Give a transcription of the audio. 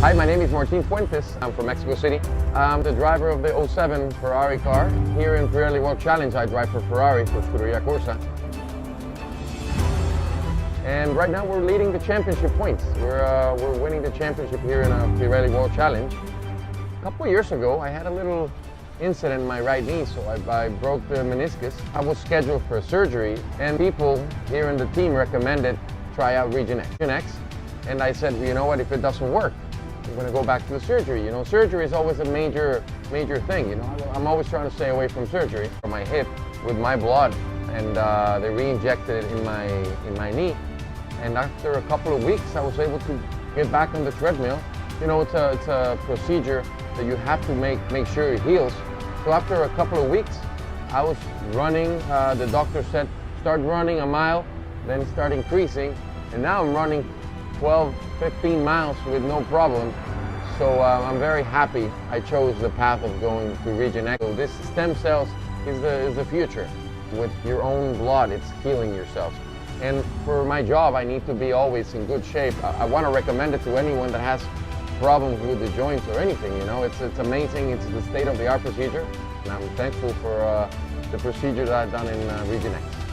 Hi, my name is Martin Fuentes. I'm from Mexico City. I'm the driver of the '07 Ferrari car. Here in Ferrari World Challenge, I drive for Ferrari for Scuderia Corsa. And right now we're leading the championship points. We're winning the championship here in a Pirelli World Challenge. A couple of years ago, I had a little incident in my right knee, so I broke the meniscus. I was scheduled for a surgery, and people here in the team recommended try out Regenexx. And I said, well, you know what, if it doesn't work, I'm going to go back to the surgery. You know, surgery is always a major thing. You know, I'm always trying to stay away from surgery. For my hip, with my blood, and they re-injected it in my knee. And after a couple of weeks, I was able to get back on the treadmill. You know, it's a procedure that you have to make sure it heals. So after a couple of weeks, I was running. The doctor said, start running a mile, then start increasing. And now I'm running 12, 15 miles with no problem. So I'm very happy I chose the path of going to Regenexx. So this stem cells is the future. With your own blood, it's healing yourself. And for my job, I need to be always in good shape. I want to recommend it to anyone that has problems with the joints or anything. You know, it's amazing. It's the state-of-the-art procedure. And I'm thankful for the procedure that I've done in Regenexx.